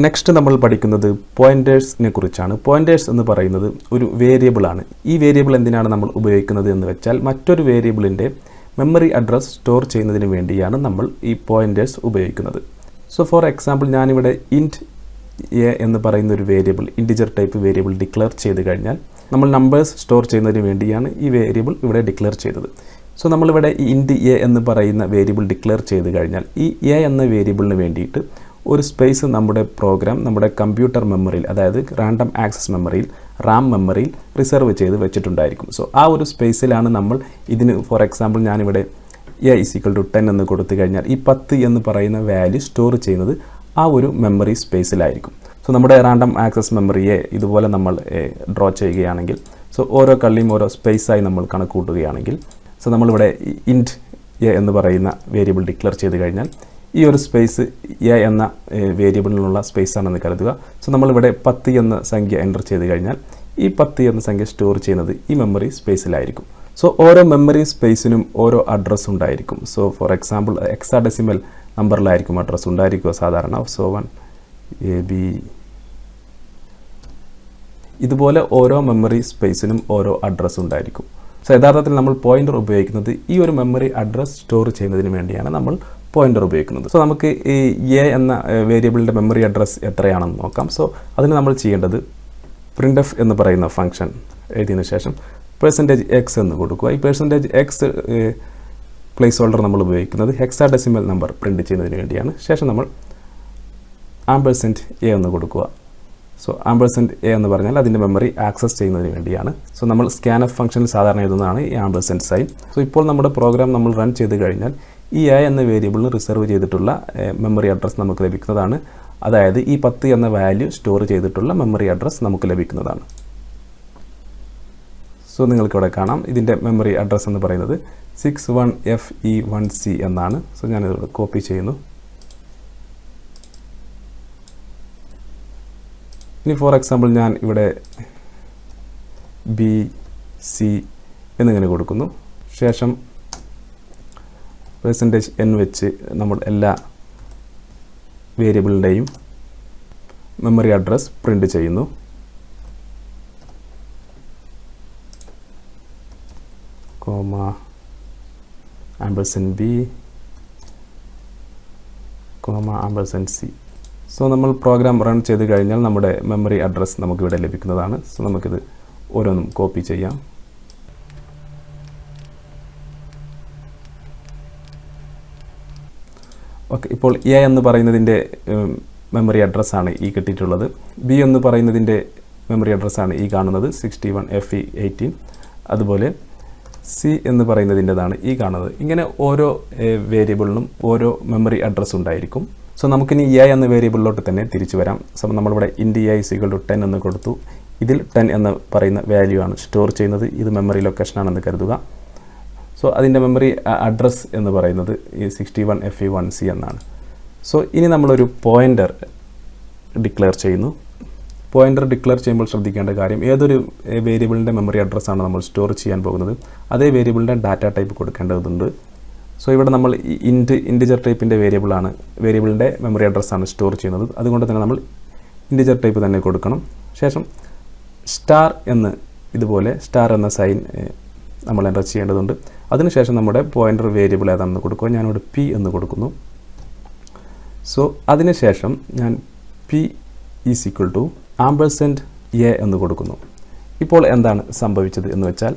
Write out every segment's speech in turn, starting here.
Next നമ്മൾ പഠിക്കുന്നത് പോയിന്റേഴ്സിനെ കുറിച്ചാണ്. പോയിന്റേഴ്സ് എന്ന് പറയുന്നത് ഒരു വേരിയബിൾ ആണ്. ഈ വേരിയബിൾ എന്തിനാണ് നമ്മൾ ഉപയോഗിക്കുന്നത് എന്ന് വെച്ചാൽ മറ്റൊരു വേരിയബിളിൻ്റെ മെമ്മറി അഡ്രസ് സ്റ്റോർ ചെയ്യുന്നതിന് വേണ്ടിയാണ് നമ്മൾ ഈ പോയിന്റേഴ്സ് ഉപയോഗിക്കുന്നത്. സോ ഫോർ എക്സാമ്പിൾ ഞാനിവിടെ ഇൻറ്റ് എ എന്ന് പറയുന്ന ഒരു variable, integer type variable declare ചെയ്ത് കഴിഞ്ഞാൽ നമ്മൾ നമ്പേഴ്സ് സ്റ്റോർ ചെയ്യുന്നതിന് വേണ്ടിയാണ് ഈ വേരിയബിൾ ഇവിടെ ഡിക്ലെയർ ചെയ്തത്. സോ നമ്മളിവിടെ ഈ ഇൻറ്റ് എ എന്ന് പറയുന്ന വേരിയബിൾ ഡിക്ലെയർ ചെയ്ത് കഴിഞ്ഞാൽ ഈ എ എന്ന വേരിയബിളിന് വേണ്ടിയിട്ട് ഒരു സ്പേസ് നമ്മുടെ പ്രോഗ്രാം നമ്മുടെ കമ്പ്യൂട്ടർ മെമ്മറിയിൽ, അതായത് റാൻഡം ആക്സസ് മെമ്മറിയിൽ, റാം മെമ്മറിയിൽ റിസർവ് ചെയ്ത് വെച്ചിട്ടുണ്ടായിരിക്കും. സോ ആ ഒരു സ്പേസിലാണ് നമ്മൾ ഇതിന് ഫോർ എക്സാമ്പിൾ ഞാനിവിടെ എ = 10 എന്ന് കൊടുത്തു കഴിഞ്ഞാൽ ഈ 10 എന്ന് പറയുന്ന വാല്യൂ സ്റ്റോർ ചെയ്യുന്നത് ആ ഒരു മെമ്മറി സ്പേസിലായിരിക്കും. സോ നമ്മുടെ റാൻഡം ആക്സസ് മെമ്മറിയെ ഇതുപോലെ നമ്മൾ ഡ്രോ ചെയ്യുകയാണെങ്കിൽ, സോ ഓരോ കള്ളിയും ഓരോ സ്പേസായി നമ്മൾ കണക്ക് കൂട്ടുകയാണെങ്കിൽ, സോ നമ്മളിവിടെ ഇൻറ്റ് എ എന്ന് പറയുന്ന വേരിയബിൾ ഡിക്ലെയർ ചെയ്ത് കഴിഞ്ഞാൽ ഈ ഒരു സ്പേസ് എ എന്ന വേരിയബിളിനുള്ള സ്പേസ് ആണെന്ന് കരുതുക. സോ നമ്മളിവിടെ 10 എന്ന സംഖ്യ എൻ്റർ ചെയ്ത് കഴിഞ്ഞാൽ ഈ 10 എന്ന സംഖ്യ സ്റ്റോർ ചെയ്യുന്നത് ഈ മെമ്മറി സ്പേസിലായിരിക്കും. സോ ഓരോ മെമ്മറി സ്പേസിനും ഓരോ അഡ്രസ്സ് ഉണ്ടായിരിക്കും. സോ ഫോർ എക്സാമ്പിൾ ഹെക്സാഡെസിമൽ നമ്പറിലായിരിക്കും അഡ്രസ്സ് ഉണ്ടായിരിക്കുക സാധാരണ. സോ 1 AB ഇതുപോലെ ഓരോ മെമ്മറി സ്പേസിനും ഓരോ അഡ്രസ്സ് ഉണ്ടായിരിക്കും. സോ യഥാർത്ഥത്തിൽ നമ്മൾ പോയിൻ്റർ ഉപയോഗിക്കുന്നത് ഈ ഒരു മെമ്മറി അഡ്രസ്സ് സ്റ്റോർ ചെയ്യുന്നതിന് വേണ്ടിയാണ് നമ്മൾ പോയിൻ്റർ ഉപയോഗിക്കുന്നത്. സോ നമുക്ക് ഈ എ എന്ന വേരിയബിളിൻ്റെ മെമ്മറി അഡ്രസ്സ് എത്രയാണെന്ന് നോക്കാം. സോ അതിന് നമ്മൾ ചെയ്യേണ്ടത് printf എന്ന് പറയുന്ന ഫംഗ്ഷൻ എഴുതിയതിനു ശേഷം %x എന്ന് കൊടുക്കുക. ഈ %x പ്ലേസ് ഹോൾഡർ നമ്മൾ ഉപയോഗിക്കുന്നത് ഹെക്സാഡെസിമൽ നമ്പർ പ്രിൻറ്റ് ചെയ്യുന്നതിന് വേണ്ടിയാണ്. ശേഷം നമ്മൾ %a എന്ന് കൊടുക്കുക. സോ %a എന്ന് പറഞ്ഞാൽ അതിൻ്റെ മെമ്മറി ആക്സസ് ചെയ്യുന്നതിന് വേണ്ടിയാണ്. സോ നമ്മൾ സ്കാൻഎഫ് ഫംഗ്ഷനിൽ സാധാരണ എഴുതുന്നതാണ് ഈ ആംപേഴ്സൻഡ് സൈൻ. സോ ഇപ്പോൾ നമ്മുടെ പ്രോഗ്രാം നമ്മൾ റൺ ചെയ്ത് കഴിഞ്ഞാൽ ഈ എ എന്ന വേരിയബിളിന് റിസർവ് ചെയ്തിട്ടുള്ള മെമ്മറി അഡ്രസ്സ് നമുക്ക് ലഭിക്കുന്നതാണ്. അതായത് ഈ 10 എന്ന വാല്യൂ സ്റ്റോർ ചെയ്തിട്ടുള്ള മെമ്മറി അഡ്രസ്സ് നമുക്ക് ലഭിക്കുന്നതാണ്. സോ നിങ്ങൾക്കിവിടെ കാണാം ഇതിൻ്റെ മെമ്മറി അഡ്രസ്സ് എന്ന് പറയുന്നത് 61FE1C എന്നാണ്. സോ ഞാനിവിടെ കോപ്പി ചെയ്യുന്നു. ഇനി ഫോർ എക്സാമ്പിൾ ഞാൻ ഇവിടെ BC എന്നിങ്ങനെ കൊടുക്കുന്നു. ശേഷം %n വെച്ച് നമ്മൾ എല്ലാ വേരിയബിളിൻ്റെയും മെമ്മറി അഡ്രസ് പ്രിൻ്റ് ചെയ്യുന്നു. %B, %C. സോ നമ്മൾ പ്രോഗ്രാം റൺ ചെയ്ത് കഴിഞ്ഞാൽ നമ്മുടെ മെമ്മറി അഡ്രസ് നമുക്കിവിടെ ലഭിക്കുന്നതാണ്. സോ നമുക്കിത് ഓരോന്നും കോപ്പി ചെയ്യാം. ഓക്കെ, ഇപ്പോൾ എ എന്ന് പറയുന്നതിൻ്റെ മെമ്മറി അഡ്രസ്സാണ് ഈ കിട്ടിയിട്ടുള്ളത്. ബി എന്ന് പറയുന്നതിൻ്റെ മെമ്മറി അഡ്രസ്സാണ് ഈ കാണുന്നത് 61FE18. അതുപോലെ സി എന്ന് പറയുന്നതിൻ്റെതാണ് ഈ കാണുന്നത്. ഇങ്ങനെ ഓരോ വേരിയബിളിനും ഓരോ മെമ്മറി അഡ്രസ്സ് ഉണ്ടായിരിക്കും. സോ നമുക്കിനി എ എന്ന വേരിയബിളിലോട്ട് തന്നെ തിരിച്ചു വരാം. സോ നമ്മളിവിടെ ഇൻറ്റ് എ = 10 എന്ന് കൊടുത്തു. ഇതിൽ 10 എന്ന് പറയുന്ന വാല്യൂ ആണ് സ്റ്റോർ ചെയ്യുന്നത്. ഇത് മെമ്മറി ലൊക്കേഷനാണെന്ന് കരുതുക. സോ അതിൻ്റെ മെമ്മറി അഡ്രസ്സ് എന്ന് പറയുന്നത് ഈ 61FE1C എന്നാണ്. സോ ഇനി നമ്മളൊരു പോയിൻ്റർ ഡിക്ലെയർ ചെയ്യുന്നു. പോയിൻ്റർ ഡിക്ലെയർ ചെയ്യുമ്പോൾ ശ്രദ്ധിക്കേണ്ട കാര്യം, ഏതൊരു വേരിയബിളിൻ്റെ മെമ്മറി അഡ്രസ്സാണ് നമ്മൾ സ്റ്റോർ ചെയ്യാൻ പോകുന്നത് അതേ വേരിയബിളിൻ്റെ ഡാറ്റ ടൈപ്പ് കൊടുക്കേണ്ടതുണ്ട്. സോ ഇവിടെ നമ്മൾ ഇൻറ്റിജർ ടൈപ്പിൻ്റെ വേരിയബിളിൻ്റെ മെമ്മറി അഡ്രസ്സാണ് സ്റ്റോർ ചെയ്യുന്നത്. അതുകൊണ്ട് തന്നെ നമ്മൾ ഇൻറ്റിജർ ടൈപ്പ് തന്നെ കൊടുക്കണം. ശേഷം സ്റ്റാർ എന്ന് ഇതുപോലെ സ്റ്റാർ എന്ന സൈൻ നമ്മൾ എൻ്റർ ചെയ്യേണ്ടതുണ്ട്. അതിനുശേഷം നമ്മുടെ പോയിൻ്റർ വേരിയബിൾ ഏതാണെന്ന് കൊടുക്കുക. ഞാനിവിടെ P എന്ന് കൊടുക്കുന്നു. സോ അതിനുശേഷം ഞാൻ P = %A എന്ന് കൊടുക്കുന്നു. ഇപ്പോൾ എന്താണ് സംഭവിച്ചത് എന്ന് വെച്ചാൽ,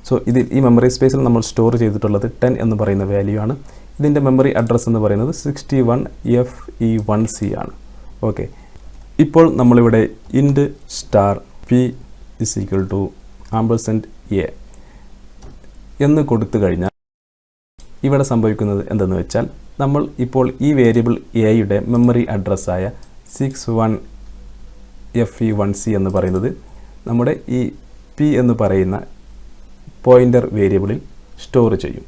സോ ഇതിൽ ഈ മെമ്മറി സ്പേസിൽ നമ്മൾ സ്റ്റോർ ചെയ്തിട്ടുള്ളത് 10 എന്ന് പറയുന്ന വാല്യൂ ആണ്. ഇതിൻ്റെ മെമ്മറി അഡ്രസ്സ് എന്ന് പറയുന്നത് 61FE1C ആണ്. ഓക്കെ, ഇപ്പോൾ നമ്മളിവിടെ ഇൻറ്റ് P = %A എന്ന് കൊടുത്തു കഴിഞ്ഞാൽ ഇവിടെ സംഭവിക്കുന്നത് എന്തെന്ന് വെച്ചാൽ, നമ്മൾ ഇപ്പോൾ ഈ വേരിയബിൾ എയുടെ മെമ്മറി അഡ്രസ്സായ 61FE1C എന്ന് പറയുന്നത് നമ്മുടെ ഈ P എന്ന് പറയുന്ന പോയിൻ്റർ വേരിയബിളിൽ സ്റ്റോർ ചെയ്യും.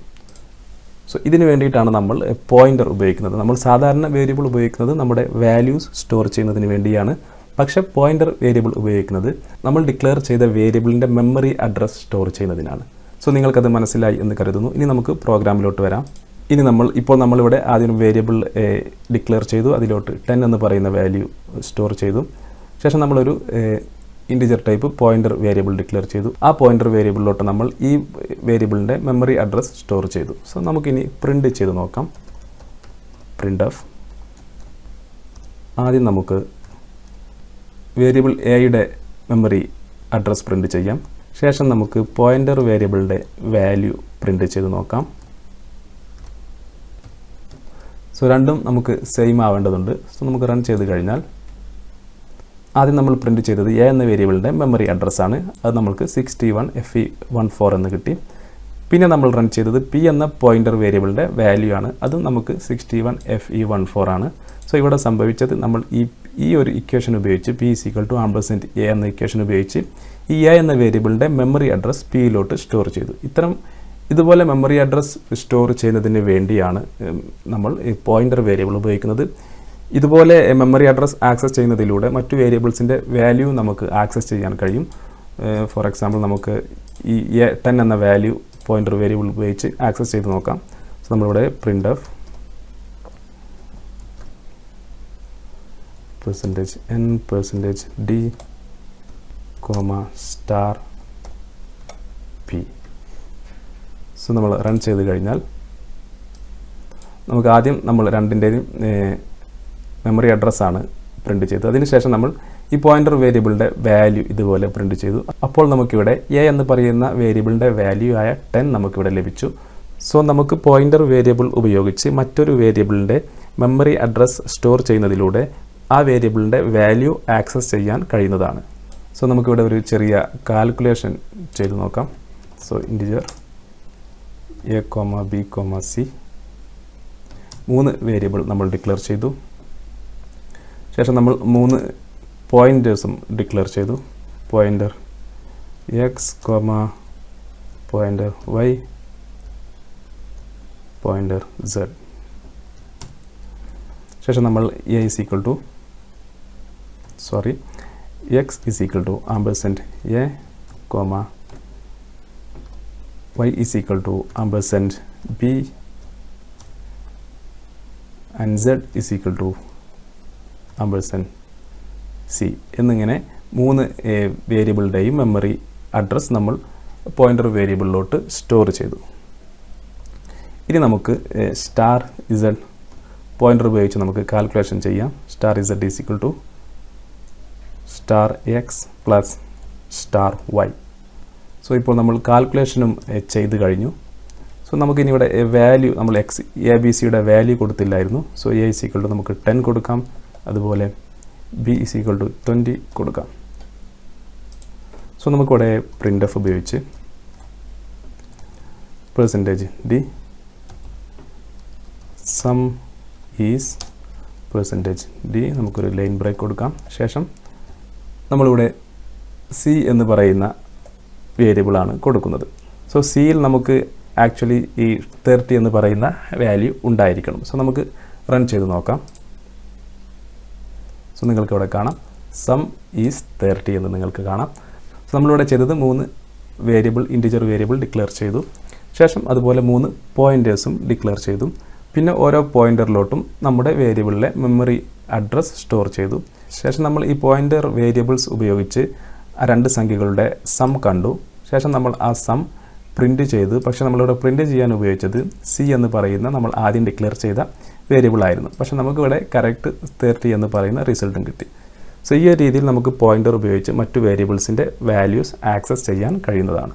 സോ ഇതിന് വേണ്ടിയിട്ടാണ് നമ്മൾ പോയിൻ്റർ ഉപയോഗിക്കുന്നത്. നമ്മൾ സാധാരണ വേരിയബിൾ ഉപയോഗിക്കുന്നത് നമ്മുടെ വാല്യൂസ് സ്റ്റോർ ചെയ്യുന്നതിന് വേണ്ടിയാണ്. പക്ഷേ പോയിൻ്റർ വേരിയബിൾ ഉപയോഗിക്കുന്നത് നമ്മൾ ഡിക്ലെയർ ചെയ്ത വേരിയബിളിൻ്റെ മെമ്മറി അഡ്രസ് സ്റ്റോർ ചെയ്യുന്നതിനാണ്. സോ നിങ്ങൾക്കത് മനസ്സിലായി എന്ന് കരുതുന്നു. ഇനി നമുക്ക് പ്രോഗ്രാമിലോട്ട് വരാം. ഇനി നമ്മളിവിടെ ആദ്യം വേരിയബിൾ ഡിക്ലെയർ ചെയ്തു, അതിലോട്ട് 10 എന്ന് പറയുന്ന വാല്യൂ സ്റ്റോർ ചെയ്തു. ശേഷം നമ്മളൊരു integer type pointer variable declare ചെയ്തു. ആ പോയിൻ്റർ വേരിയബിളിലോട്ട് നമ്മൾ ഈ വേരിയബിളിൻ്റെ മെമ്മറി അഡ്രസ് സ്റ്റോർ ചെയ്തു. സോ നമുക്കിനി പ്രിൻ്റ് ചെയ്ത് നോക്കാം. പ്രിൻ്റ് ഓഫ് ആദ്യം നമുക്ക് വേരിയബിൾ എയുടെ മെമ്മറി അഡ്രസ് പ്രിൻ്റ് ചെയ്യാം. ശേഷം നമുക്ക് പോയിൻ്റർ വേരിയബിളിൻ്റെ വാല്യൂ പ്രിൻ്റ് ചെയ്ത് നോക്കാം. സോ രണ്ടും നമുക്ക് സെയിം ആവേണ്ടതുണ്ട്. സോ നമുക്ക് റൺ ചെയ്ത് കഴിഞ്ഞാൽ ആദ്യം നമ്മൾ പ്രിൻ്റ് ചെയ്തത് എ എന്ന വേരിയബിളിൻ്റെ മെമ്മറി അഡ്രസ്സാണ്. അത് നമുക്ക് 61FE14 എന്ന് കിട്ടി. പിന്നെ നമ്മൾ റൺ ചെയ്തത് പി എന്ന പോയിൻ്റർ വേരിയബിളിൻ്റെ വാല്യൂ ആണ്. അതും നമുക്ക് 61FE14 ആണ്. സോ ഇവിടെ സംഭവിച്ചത് നമ്മൾ ഈ ഒരു ഇക്വേഷൻ ഉപയോഗിച്ച് P = A എന്ന ഇക്വേഷൻ ഉപയോഗിച്ച് ഈ എ എന്ന വേരിയബിളിൻ്റെ മെമ്മറി അഡ്രസ് പിയിലോട്ട് സ്റ്റോർ ചെയ്തു. ഇതുപോലെ മെമ്മറി അഡ്രസ് സ്റ്റോർ ചെയ്യുന്നതിന് വേണ്ടിയാണ് നമ്മൾ ഈ പോയിൻ്റർ വേരിയബിൾ ഉപയോഗിക്കുന്നത്. ഇതുപോലെ മെമ്മറി അഡ്രസ് ആക്സസ് ചെയ്യുന്നതിലൂടെ മറ്റു വേരിയബിൾസിൻ്റെ വാല്യൂ നമുക്ക് ആക്സസ് ചെയ്യാൻ കഴിയും. ഫോർ എക്സാമ്പിൾ നമുക്ക് ഈ 10 എന്ന വാല്യൂ പോയിൻ്റർ വേരിയബിൾ ഉപയോഗിച്ച് ആക്സസ് ചെയ്ത് നോക്കാം. സോ നമ്മളിവിടെ print of %n%d, $p. So നമ്മൾ റൺ ചെയ്ത് കഴിഞ്ഞാൽ നമുക്ക് ആദ്യം നമ്മൾ രണ്ടിൻ്റെയും മെമ്മറി അഡ്രസ്സാണ് പ്രിൻ്റ് ചെയ്തത്. അതിനുശേഷം നമ്മൾ ഈ പോയിൻ്റർ വേരിയബിളിൻ്റെ വാല്യൂ ഇതുപോലെ പ്രിൻ്റ് ചെയ്തു. അപ്പോൾ നമുക്കിവിടെ എ എന്ന് പറയുന്ന വേരിയബിളിൻ്റെ വാല്യൂ ആയ 10 നമുക്കിവിടെ ലഭിച്ചു. സോ നമുക്ക് പോയിൻ്റർ വേരിയബിൾ ഉപയോഗിച്ച് മറ്റൊരു വേരിയബിളിൻ്റെ മെമ്മറി അഡ്രസ് സ്റ്റോർ ചെയ്യുന്നതിലൂടെ ആ വേരിയബിളിൻ്റെ വാല്യൂ ആക്സസ് ചെയ്യാൻ കഴിയുന്നതാണ്. സോ നമുക്കിവിടെ ഒരു ചെറിയ കാൽക്കുലേഷൻ ചെയ്ത് നോക്കാം. So integer A, B, C 3 variable നമ്മൾ ഡിക്ലെയർ ചെയ്തു. ശേഷം നമ്മൾ 3 പോയിൻറ്റേഴ്സും ഡിക്ലെയർ ചെയ്തു. Pointer x, pointer y, pointer z. ശേഷം നമ്മൾ x is equal to $a, y is equal to $b and z is equal to $c എന്നിങ്ങനെ 3 വേരിയബിളുടെയും മെമ്മറി അഡ്രസ് നമ്മൾ pointer വേരിയബിളിലോട്ട് store ചെയ്തു. ഇനി നമുക്ക് $z പോയിൻ്റർ ഉപയോഗിച്ച് നമുക്ക് കാൽക്കുലേഷൻ ചെയ്യാം. $z is equal to $x plus $y. So ഇപ്പോൾ നമ്മൾ കാൽക്കുലേഷനും ചെയ്ത് കഴിഞ്ഞു. സോ നമുക്കിനി ഇവിടെ വാല്യൂ നമ്മൾ ABCയുടെ വാല്യൂ കൊടുത്തില്ലായിരുന്നു. So A is equal to നമുക്ക് 10 കൊടുക്കാം, അതുപോലെ B is equal to 20 കൊടുക്കാം. സോ നമുക്കിവിടെ പ്രിൻ്റ് ഓഫ് ഉപയോഗിച്ച് %d sum is %d നമുക്കൊരു ലൈൻ ബ്രേക്ക് കൊടുക്കാം. ശേഷം നമ്മളിവിടെ C എന്ന് പറയുന്ന വേരിയബിളാണ് കൊടുക്കുന്നത്. സോ സിയിൽ നമുക്ക് ആക്ച്വലി ഈ 30 എന്ന് പറയുന്ന വാല്യൂ ഉണ്ടായിരിക്കണം. സോ നമുക്ക് റൺ ചെയ്ത് നോക്കാം. സോ നിങ്ങൾക്ക് ഇവിടെ കാണാം സം ഈസ് 30 എന്ന് നിങ്ങൾക്ക് കാണാം. സോ നമ്മളിവിടെ ചെയ്തത് 3 ഇൻറ്റിജർ വേരിയബിൾ ഡിക്ലെയർ ചെയ്തു. ശേഷം അതുപോലെ 3 പോയിൻറ്റേഴ്സും ഡിക്ലെയർ ചെയ്തു. പിന്നെ ഓരോ പോയിൻ്ററിലോട്ടും നമ്മുടെ വേരിയബിളിലെ മെമ്മറി അഡ്രസ് സ്റ്റോർ ചെയ്തു. ശേഷം നമ്മൾ ഈ പോയിൻ്റർ വേരിയബിൾസ് ഉപയോഗിച്ച് ആ 2 സംഖ്യകളുടെ സം കണ്ടു. ശേഷം നമ്മൾ ആ സം പ്രിൻ്റ് ചെയ്തു. പക്ഷേ നമ്മളിവിടെ പ്രിൻ്റ് ചെയ്യാൻ ഉപയോഗിച്ചത് സി എന്ന് പറയുന്ന നമ്മൾ ആദ്യം ഡിക്ലെയർ ചെയ്ത വേരിയബിൾ ആയിരുന്നു. പക്ഷേ നമുക്കിവിടെ കറക്റ്റ് 30 എന്ന് പറയുന്ന റിസൾട്ടും കിട്ടി. സോ ഈ രീതിയിൽ നമുക്ക് പോയിൻ്റർ ഉപയോഗിച്ച് മറ്റു വേരിയബിൾസിൻ്റെ വാല്യൂസ് ആക്സസ് ചെയ്യാൻ കഴിയുന്നതാണ്.